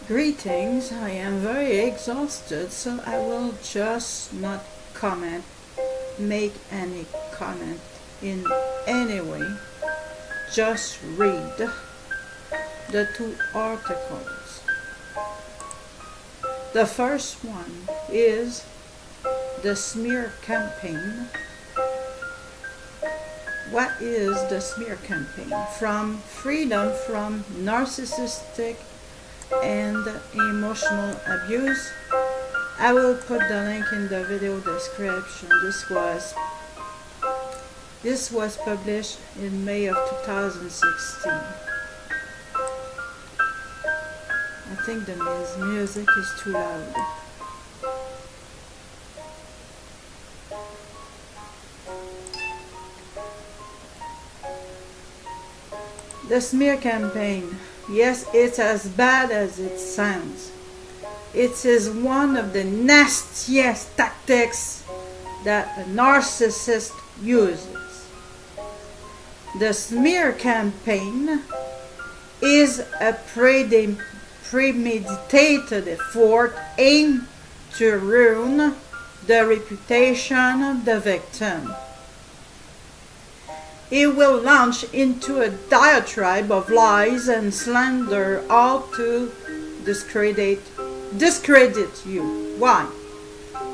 Greetings, I am very exhausted, so I will just not make any comment in any way. Just read the two articles. The first one is the smear campaign. What is the smear campaign? From freedom from narcissistic and emotional abuse. I will put the link in the video description. This was published in May of 2016. I think the music is too loud. The smear campaign. Yes, it's as bad as it sounds. It is one of the nastiest tactics that a narcissist uses. The smear campaign is a premeditated effort aimed to ruin the reputation of the victim. It will launch into a diatribe of lies and slander, all to discredit you. Why?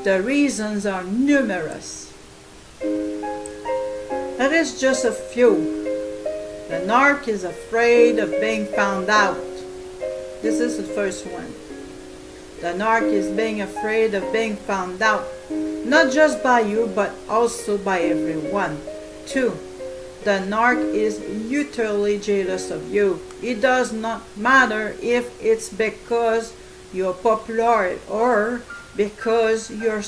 The reasons are numerous. That is just a few. The narc is afraid of being found out. This is the first one. The narc is being afraid of being found out, not just by you, but also by everyone. 2. The narc is utterly jealous of you. It does not matter if it's because you're popular or because you're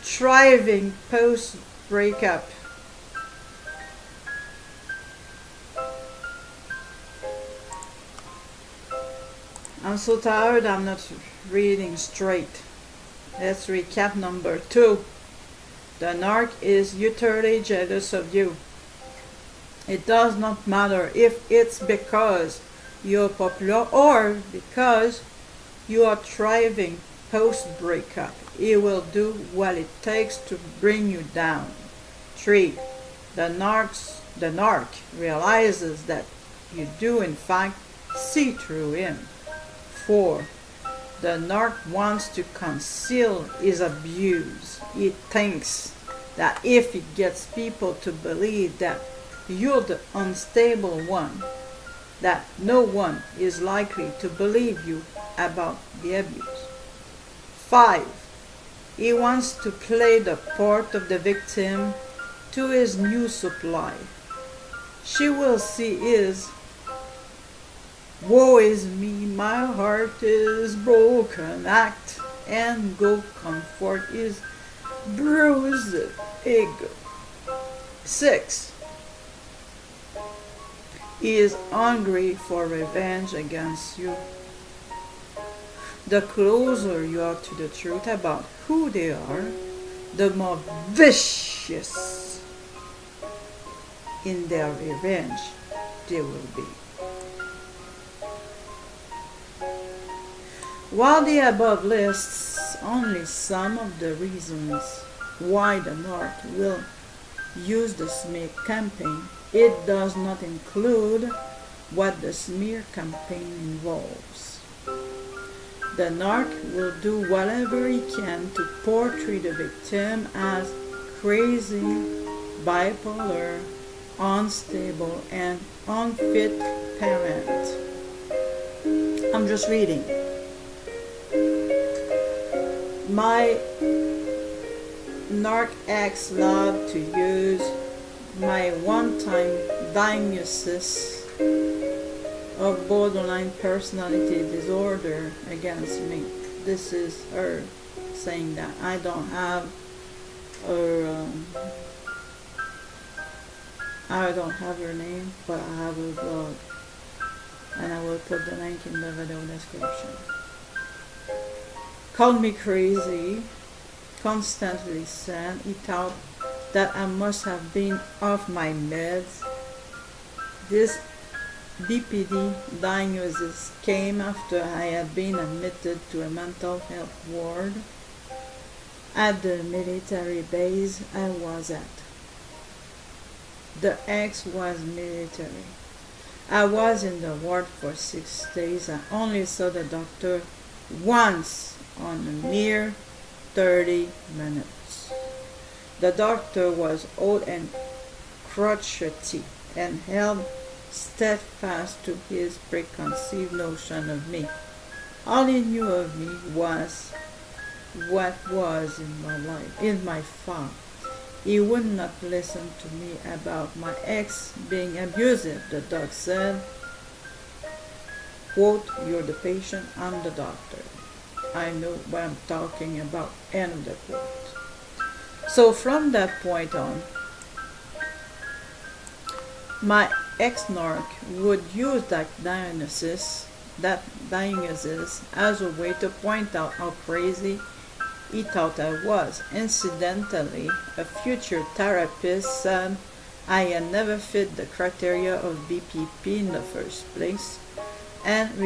thriving post-breakup. I'm so tired, I'm not reading straight. Let's recap number 2. The narc is utterly jealous of you. It does not matter if it's because you're popular or because you are thriving post-breakup. He will do what it takes to bring you down. 3. The narc realizes that you do in fact see through him. 4. The narc wants to conceal his abuse. He thinks that if he gets people to believe that you're the unstable one, that no one is likely to believe you about the abuse. 5. He wants to play the part of the victim to his new supply. She will see his "woe is me, my heart is broken" act and go comfort his bruised ego. 6. He is hungry for revenge against you. The closer you are to the truth about who they are, the more vicious in their revenge they will be. While the above lists only some of the reasons why the narc will use the smear campaign, it does not include what the smear campaign involves. The narc will do whatever he can to portray the victim as crazy, bipolar, unstable, and unfit parent. I'm just reading. My narc ex loved to use my one-time diagnosis of borderline personality disorder against me. This is her saying that. I don't have her name, but I have her blog, and I will put the link in the video description. Called me crazy, constantly said he thought that I must have been off my meds. This BPD diagnosis came after I had been admitted to a mental health ward at the military base I was at. The ex was military. I was in the ward for 6 days. I only saw the doctor once on a mere 30 minutes. The doctor was old and crotchety and held steadfast to his preconceived notion of me. All he knew of me was what was in my life, in my file. He would not listen to me about my ex being abusive. The doc said, quote, "You're the patient, I'm the doctor. I know what I'm talking about," end of the quote. So from that point on, my ex-narc would use that diagnosis as a way to point out how crazy he thought I was. Incidentally, a future therapist said I had never fit the criteria of BPP in the first place and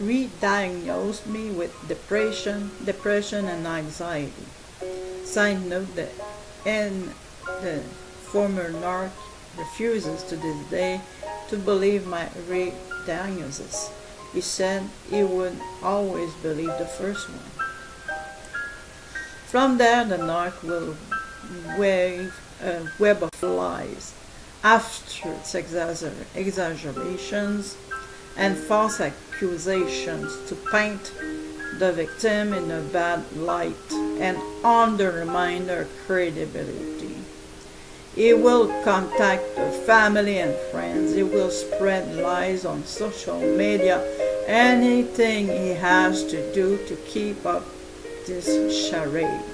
re-diagnosed me with depression and anxiety. Side note, the former narc refuses to this day to believe my re-diagnosis. He said he would always believe the first one. From there, the narc will wave a web of lies after its exaggerations and false accusations to paint the victim in a bad light and undermine their credibility. He will contact their family and friends. He will spread lies on social media. Anything he has to do to keep up this charade.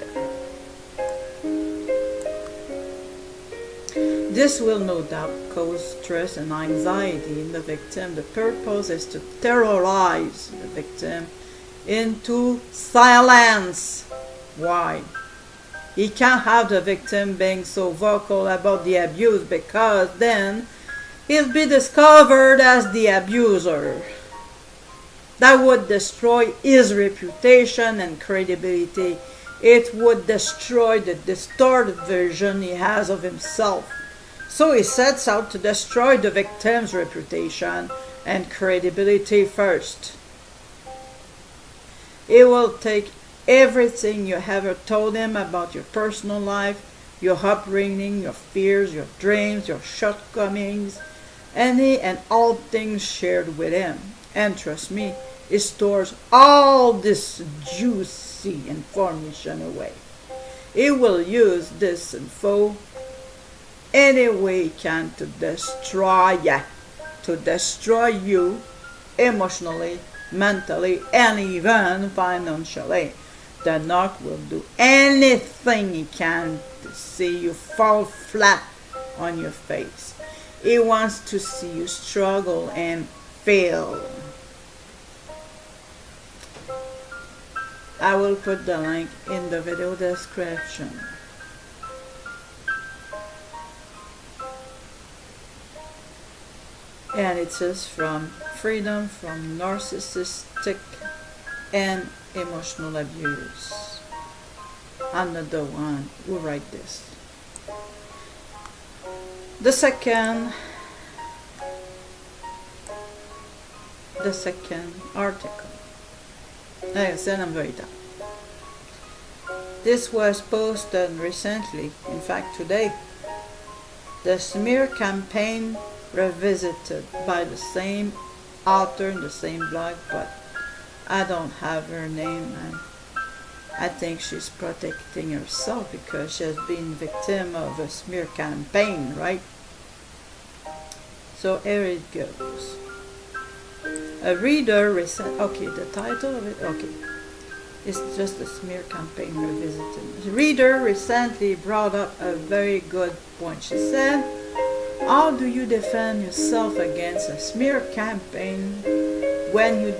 This will no doubt cause stress and anxiety in the victim. The purpose is to terrorize the victim into silence. Why? He can't have the victim being so vocal about the abuse, because then he'll be discovered as the abuser. That would destroy his reputation and credibility. It would destroy the distorted version he has of himself. So he sets out to destroy the victim's reputation and credibility first. He will take everything you ever told him about your personal life, your upbringing, your fears, your dreams, your shortcomings, any and all things shared with him. And trust me, he stores all this juicy information away. He will use this info any way he can to destroy you emotionally, mentally, and even financially. The narc will do anything he can to see you fall flat on your face. He wants to see you struggle and fail. I will put the link in the video description. And it says from freedom from narcissistic and emotional abuse. I'm not the one who write this. The second article. Like I said, I'm very tired. This was posted recently, in fact today. The smear campaign revisited by the same author in the same blog, but I don't have her name, and I think she's protecting herself because she has been victim of a smear campaign, right? So here it goes. A reader the title of it, it's just a smear campaign revisited. The reader recently brought up a very good point. She said, "How do you defend yourself against a smear campaign when you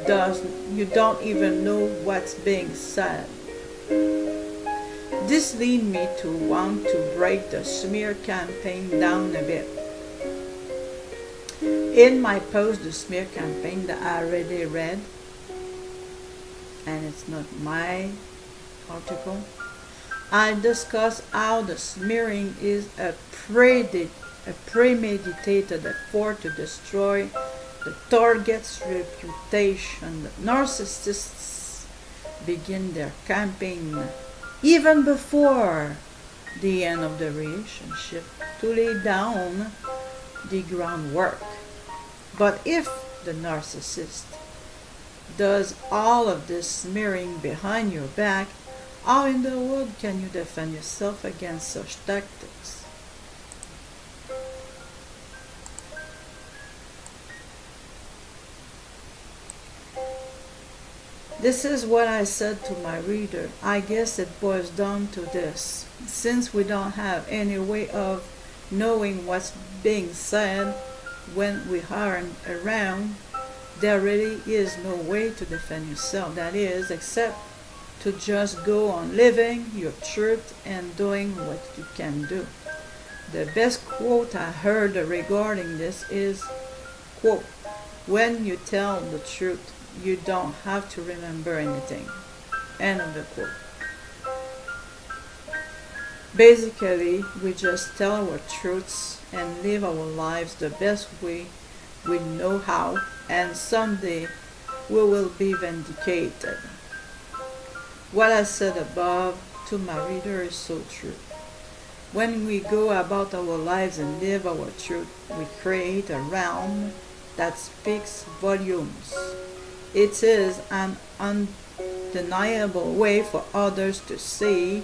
don't even know what's being said?" This leads me to want to break the smear campaign down a bit. In my post, the smear campaign that I already read, and it's not my article, I discuss how the smearing is a premeditated effort to destroy the target's reputation. The narcissists begin their campaign even before the end of the relationship to lay down the groundwork. But if the narcissist does all of this smearing behind your back, how in the world can you defend yourself against such tactics? This is what I said to my reader. I guess it boils down to this. Since we don't have any way of knowing what's being said when we aren't around, there really is no way to defend yourself. That is, except to just go on living your truth and doing what you can do. The best quote I heard regarding this is, quote, "When you tell the truth, you don't have to remember anything." End of the quote. Basically, we just tell our truths and live our lives the best way we know how, and someday we will be vindicated. What I said above to my reader is so true. When we go about our lives and live our truth, we create a realm that speaks volumes. It is an undeniable way for others to see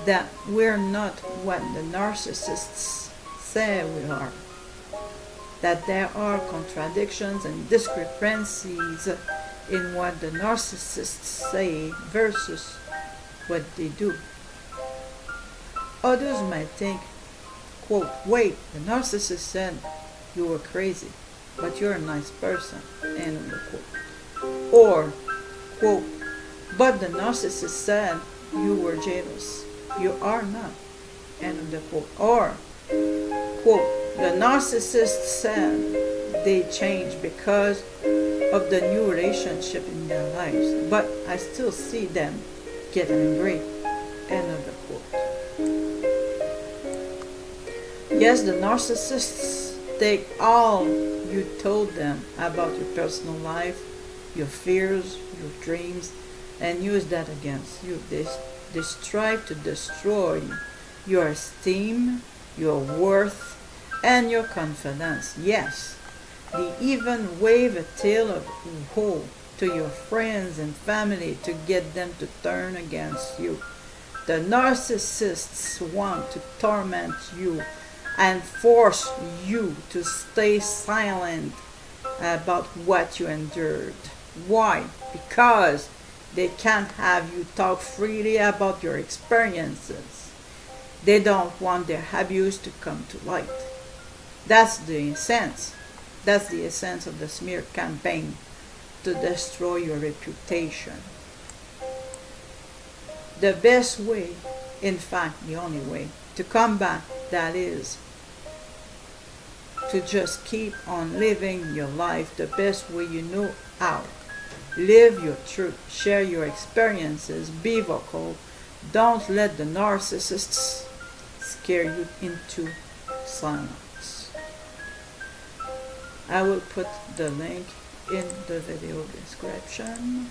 that we're not what the narcissists say we are. That there are contradictions and discrepancies in what the narcissists say versus what they do. Others might think, quote, "Wait, the narcissist said you were crazy, but you're a nice person," end of the quote. Or, quote, "But the narcissist said you were jealous. You are not," end of the quote. Or, quote, "The narcissist said they changed because of the new relationship in their lives, but I still see them get angry," end of the quote. Yes, the narcissists take all you told them about your personal life, your fears, your dreams, and use that against you. They strive to destroy your esteem, your worth, and your confidence. Yes, they even wave a tale of woe to your friends and family to get them to turn against you. The narcissists want to torment you and force you to stay silent about what you endured. Why? Because they can't have you talk freely about your experiences. They don't want their abuse to come to light. That's the essence. That's the essence of the smear campaign, to destroy your reputation. The best way, in fact the only way, to combat that is to just keep on living your life the best way you know how. Live your truth, share your experiences, be vocal. Don't let the narcissists scare you into silence. I will put the link in the video description.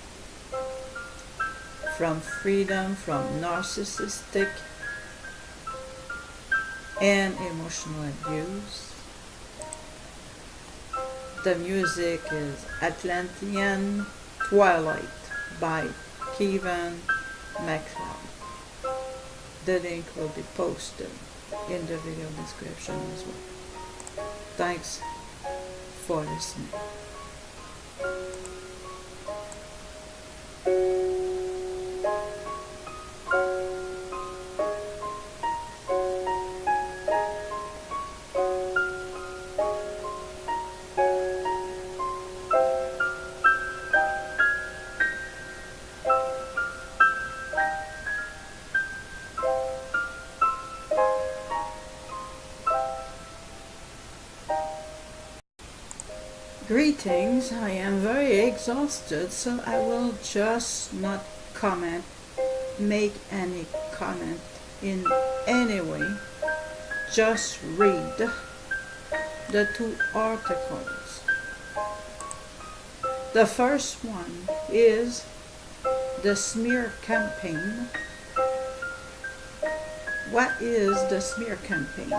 From Freedom from Narcissistic and Emotional Abuse. The music is Atlantean Twilight by Kevin MacLeod. The link will be posted in the video description as well. Thanks for listening. Greetings, I am very exhausted, so I will just not make any comment in any way. Just read the two articles. The first one is the smear campaign. What is the smear campaign?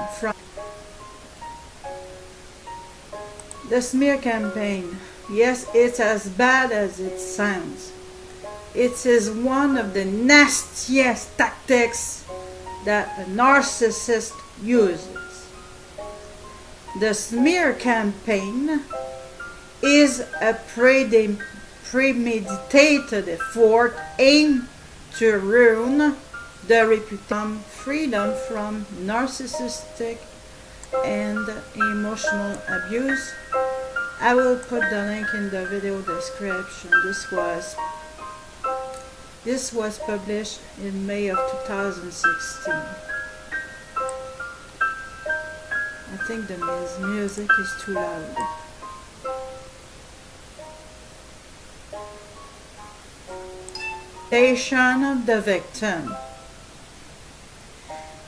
The smear campaign, yes, it's as bad as it sounds. It is one of the nastiest tactics that a narcissist uses. The smear campaign is a premeditated effort aimed to ruin the reputation, freedom from narcissistic and emotional abuse. I will put the link in the video description. This was published in May of 2016. I think the music is too loud. Of the victim.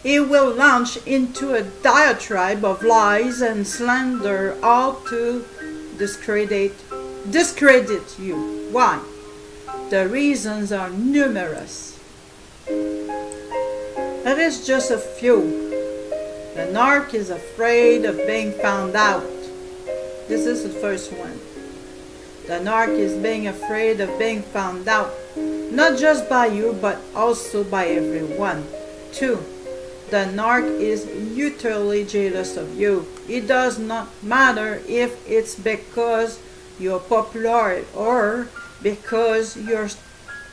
He will launch into a diatribe of lies and slander, all to discredit you. Why? The reasons are numerous. That is just a few. The narc is afraid of being found out. This is the first one. The narc is being afraid of being found out, not just by you, but also by everyone. 2. The narc is utterly jealous of you. It does not matter if it's because you're popular or because you're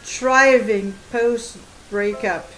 thriving post-breakup.